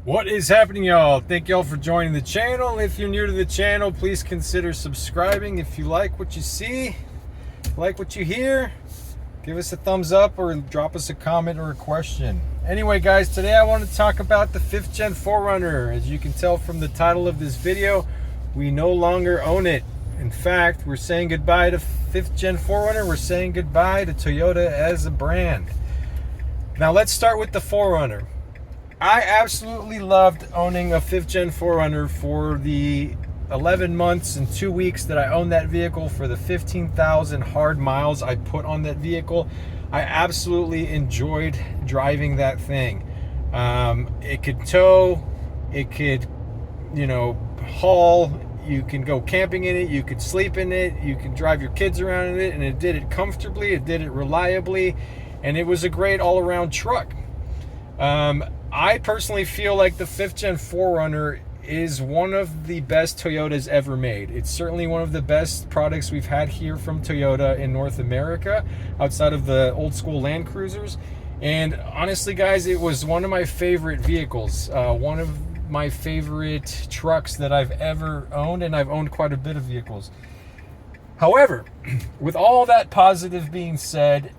What is happening, y'all? Thank y'all for joining the channel. If you're new to the channel, please consider subscribing. If you like what you see, like what you hear, give us a thumbs up or drop us a comment or a question. Anyway, guys, today I want to talk about the 5th Gen 4Runner. As you can tell from the title of this video, we no longer own it. In fact, we're saying goodbye to 5th Gen 4Runner. We're saying goodbye to Toyota as a brand. Now let's start with the 4Runner. I absolutely loved owning a 5th Gen 4Runner for the 11 months and 2 weeks that I owned that vehicle, for the 15,000 hard miles I put on that vehicle. I absolutely enjoyed driving that thing. It could tow, it could, haul, you can go camping in it, you could sleep in it, you can drive your kids around in it, and it did it comfortably, it did it reliably, and it was a great all-around truck. I personally feel like the 5th Gen 4Runner is one of the best Toyotas ever made. It's certainly one of the best products we've had here from Toyota in North America, outside of the old school Land Cruisers. And honestly, guys, it was one of my favorite vehicles, one of my favorite trucks that I've ever owned, and I've owned quite a bit of vehicles. However, with all that positive being said,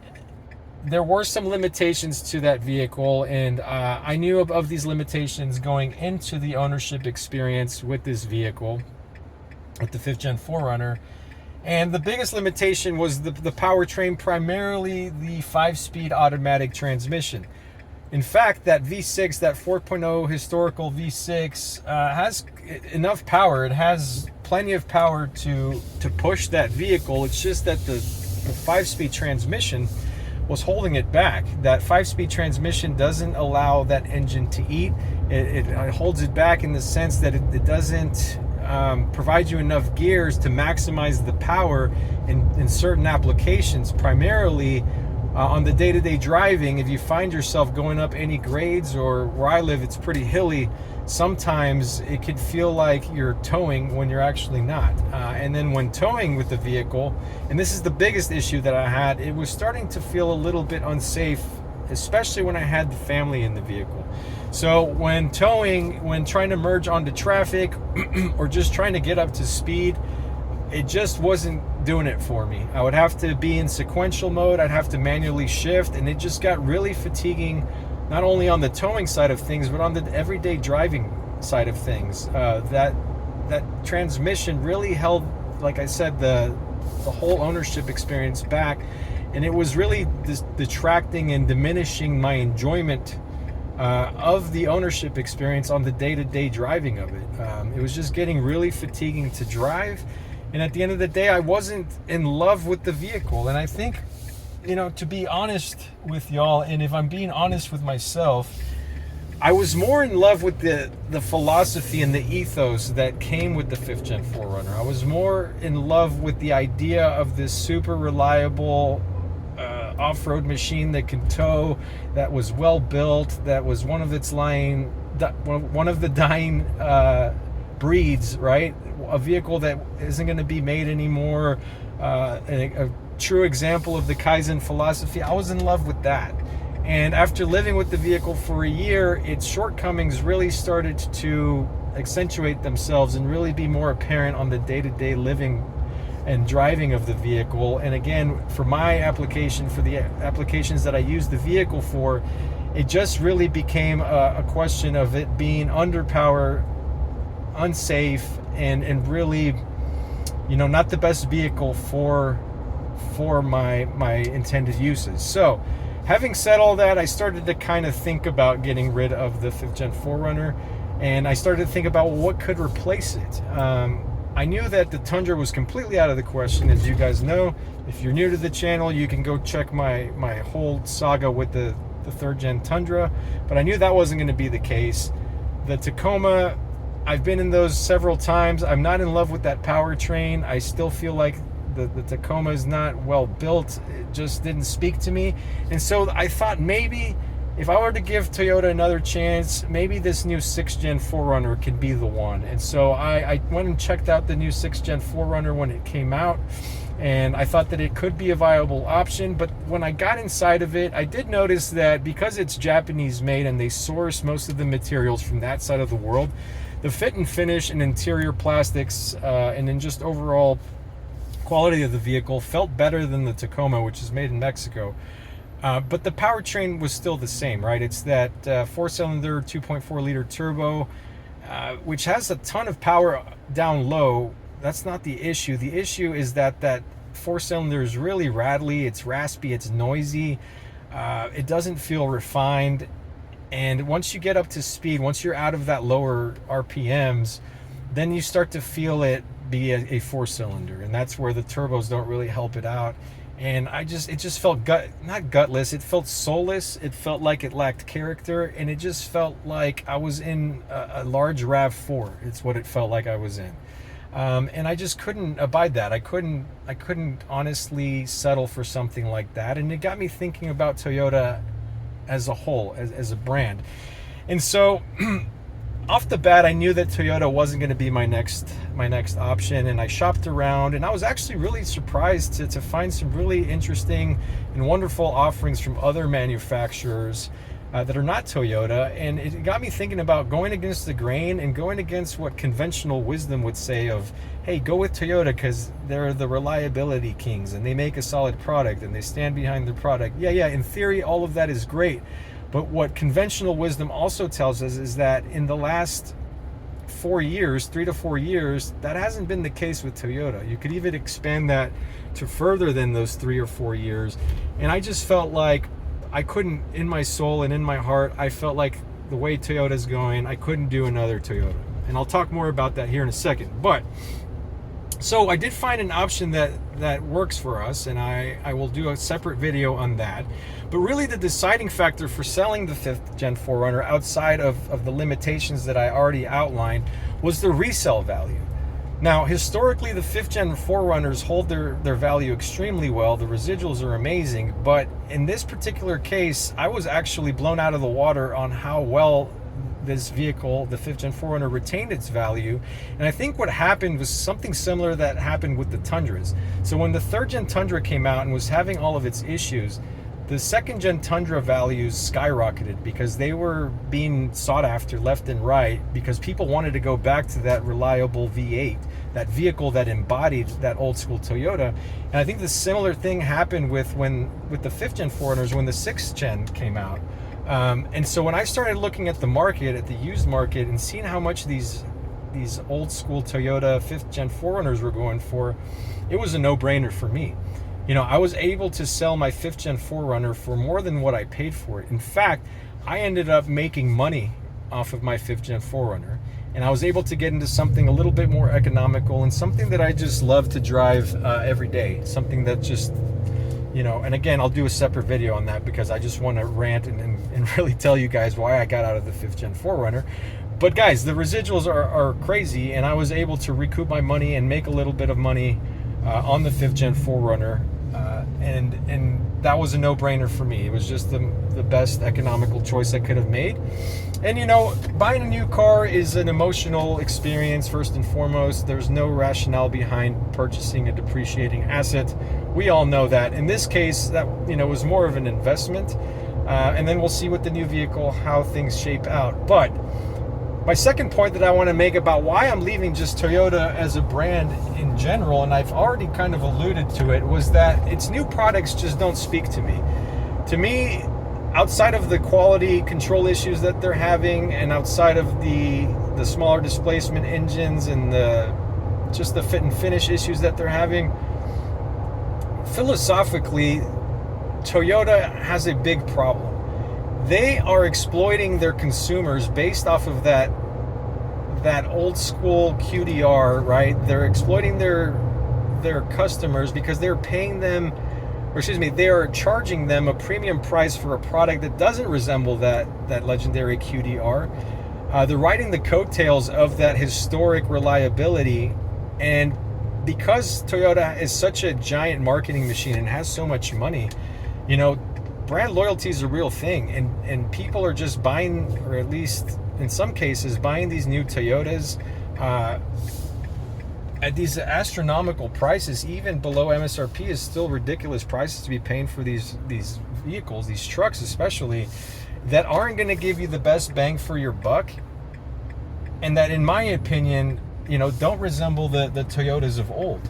there were some limitations to that vehicle, and I knew of these limitations going into the ownership experience with this vehicle, with the 5th Gen 4Runner. And the biggest limitation was the powertrain, primarily the 5-speed automatic transmission. In fact, that V6, that 4.0 historical V6, has enough power. It has plenty of power to push that vehicle. It's just that the 5-speed transmission was holding it back. That 5-speed transmission doesn't allow that engine to eat. It holds it back in the sense that it doesn't provide you enough gears to maximize the power in certain applications, primarily on the day-to-day driving. If you find yourself going up any grades, or where I live, it's pretty hilly, sometimes it could feel like you're towing when you're actually not. And then when towing with the vehicle, and this is the biggest issue that I had, it was starting to feel a little bit unsafe, especially when I had the family in the vehicle. So when towing, when trying to merge onto traffic or just trying to get up to speed, it just wasn't doing it for me. I would have to be in sequential mode, I'd have to manually shift, and it just got really fatiguing, not only on the towing side of things, but on the everyday driving side of things. That transmission really held, like I said, the whole ownership experience back, and it was really detracting and diminishing my enjoyment of the ownership experience on the day-to-day driving of it. It was just getting really fatiguing to drive, and at the end of the day, I wasn't in love with the vehicle. And I think, to be honest with y'all, and if I'm being honest with myself, I was more in love with the philosophy and the ethos that came with the 5th Gen 4Runner. I was more in love with the idea of this super reliable off-road machine that can tow, that was well built, that was one of the dying breeds, right? A vehicle that isn't going to be made anymore. A true example of the Kaizen philosophy. I was in love with that. And after living with the vehicle for a year, its shortcomings really started to accentuate themselves and really be more apparent on the day-to-day living and driving of the vehicle. And again, for my application, for the applications that I use the vehicle for, it just really became a question of it being underpowered, unsafe, and really, not the best vehicle for my intended uses. So having said all that, I started to kind of think about getting rid of the 5th Gen 4Runner, and I started to think about, well, what could replace it. I knew that the Tundra was completely out of the question. As you guys know, if you're new to the channel, you can go check my whole saga with the 3rd Gen Tundra, but I knew that wasn't going to be the case. The Tacoma, I've been in those several times. I'm not in love with that powertrain. I still feel like the Tacoma is not well built. It just didn't speak to me. And so I thought, maybe if I were to give Toyota another chance, maybe this new 6th Gen 4Runner could be the one. And so I went and checked out the new 6th Gen 4Runner when it came out. and I thought that it could be a viable option. But when I got inside of it, I did notice that because it's Japanese made and they source most of the materials from that side of the world, the fit and finish and interior plastics and then just overall quality of the vehicle felt better than the Tacoma, which is made in Mexico. But the powertrain was still the same, right? It's that 4-cylinder 2.4 liter turbo, which has a ton of power down low. That's not the issue. The issue is that 4-cylinder is really rattly, it's raspy, it's noisy, it doesn't feel refined. And once you get up to speed, once you're out of that lower RPMs, then you start to feel it be a 4-cylinder, and that's where the turbos don't really help it out. And it just felt not gutless, it felt soulless, it felt like it lacked character, and it just felt like I was in a large RAV4. It's what it felt like I was in. And I just couldn't abide that. I couldn't honestly settle for something like that. And it got me thinking about Toyota as a whole, as a brand. And so off the bat, I knew that Toyota wasn't going to be my next option, and I shopped around, and I was actually really surprised to find some really interesting and wonderful offerings from other manufacturers that are not Toyota. And it got me thinking about going against the grain and going against what conventional wisdom would say of, hey, go with Toyota because they're the reliability kings and they make a solid product and they stand behind their product. Yeah, in theory, all of that is great. But what conventional wisdom also tells us is that in the last 3 to 4 years, that hasn't been the case with Toyota. You could even expand that to further than those 3 or 4 years. And I just felt like I couldn't, in my soul and in my heart, I felt like the way Toyota's going, I couldn't do another Toyota. And I'll talk more about that here in a second. But so I did find an option that works for us, and I will do a separate video on that. But really the deciding factor for selling the 5th gen 4Runner, outside of the limitations that I already outlined, was the resale value. Now, historically, the 5th gen 4Runners hold their value extremely well. The residuals are amazing. But in this particular case, I was actually blown out of the water on how well this vehicle, the 5th gen 4Runner, retained its value. And I think what happened was something similar that happened with the Tundras. So when the 3rd gen Tundra came out and was having all of its issues, the 2nd gen Tundra values skyrocketed because they were being sought after left and right, because people wanted to go back to that reliable V8, that vehicle that embodied that old school Toyota. And I think the similar thing happened with the 5th gen 4Runners when the 6th gen came out. And so when I started looking at the market, at the used market, and seeing how much these old school Toyota 5th gen 4Runners were going for, it was a no-brainer for me. You know, I was able to sell my 5th gen 4Runner for more than what I paid for it. In fact, I ended up making money off of my 5th gen 4Runner, and I was able to get into something a little bit more economical and something that I just love to drive every day. Something that just, you know, and again, I'll do a separate video on that because I just want to rant and really tell you guys why I got out of the 5th gen 4Runner. But guys, the residuals are crazy, and I was able to recoup my money and make a little bit of money on the 5th gen 4Runner. And that was a no-brainer for me. It was just the best economical choice I could have made. And you know, buying a new car is an emotional experience first and foremost. There's no rationale behind purchasing a depreciating asset. We all know that. In this case, that, you know, was more of an investment. And then we'll see with the new vehicle how things shape out. But my second point that I want to make about why I'm leaving just Toyota as a brand in general, and I've already kind of alluded to it, was that its new products just don't speak to me. To me, outside of the quality control issues that they're having, and outside of the smaller displacement engines and just the fit and finish issues that they're having, philosophically, Toyota has a big problem. They are exploiting their consumers based off of that old school QDR, right? They're exploiting their customers because they're paying them, or excuse me, they are charging them a premium price for a product that doesn't resemble that legendary QDR. They're riding the coattails of that historic reliability, and because Toyota is such a giant marketing machine and has so much money, you know, brand loyalty is a real thing, and people are just buying, or at least in some cases buying, these new Toyotas at these astronomical prices, even below MSRP, is still ridiculous prices to be paying for these vehicles, these trucks especially, that aren't going to give you the best bang for your buck, and that, in my opinion, you know, don't resemble the Toyotas of old.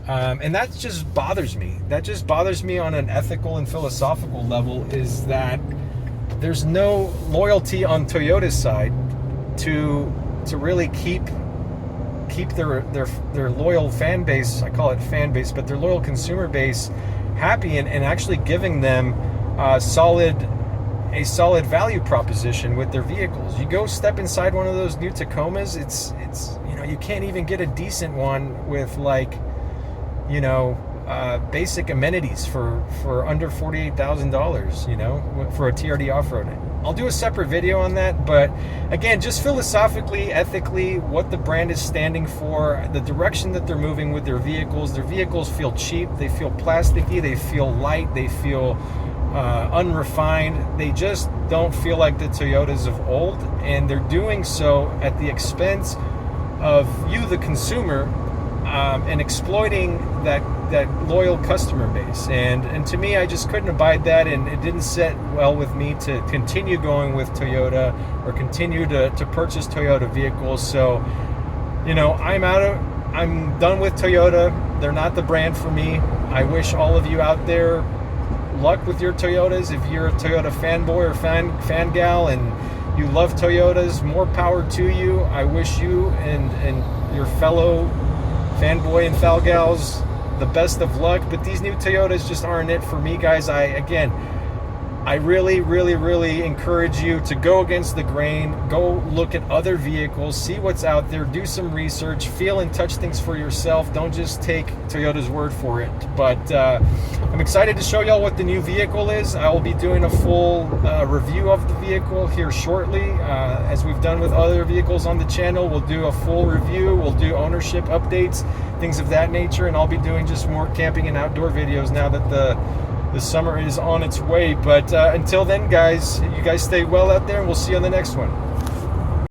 And that just bothers me. That just bothers me on an ethical and philosophical level, is that there's no loyalty on Toyota's side to really keep their loyal fan base, I call it fan base, but their loyal consumer base happy, and actually giving them a solid value proposition with their vehicles. You go step inside one of those new Tacomas, it's you know, you can't even get a decent one with, like, you know, basic amenities for under $48,000, you know, for a TRD off-road. I'll do a separate video on that, but again, just philosophically, ethically, what the brand is standing for, the direction that they're moving with their vehicles. Their vehicles feel cheap, they feel plasticky, they feel light, they feel unrefined. They just don't feel like the Toyotas of old, and they're doing so at the expense of you, the consumer, and exploiting that loyal customer base. And to me, I just couldn't abide that, and it didn't sit well with me to continue going with Toyota or continue to purchase Toyota vehicles. So, you know, I'm done with Toyota. They're not the brand for me. I wish all of you out there luck with your Toyotas. If you're a Toyota fanboy or fan gal and you love Toyotas, more power to you. I wish you and your fellow fanboy and fal gals the best of luck, but these new Toyotas just aren't it for me, guys. I really encourage you to go against the grain, go look at other vehicles, see what's out there, do some research, feel and touch things for yourself. Don't just take Toyota's word for it. But I'm excited to show y'all what the new vehicle is. I will be doing a full review of the vehicle here shortly. As we've done with other vehicles on the channel, we'll do a full review, we'll do ownership updates, things of that nature, and I'll be doing just more camping and outdoor videos now that the summer is on its way. But until then, guys, you guys stay well out there, and we'll see you on the next one.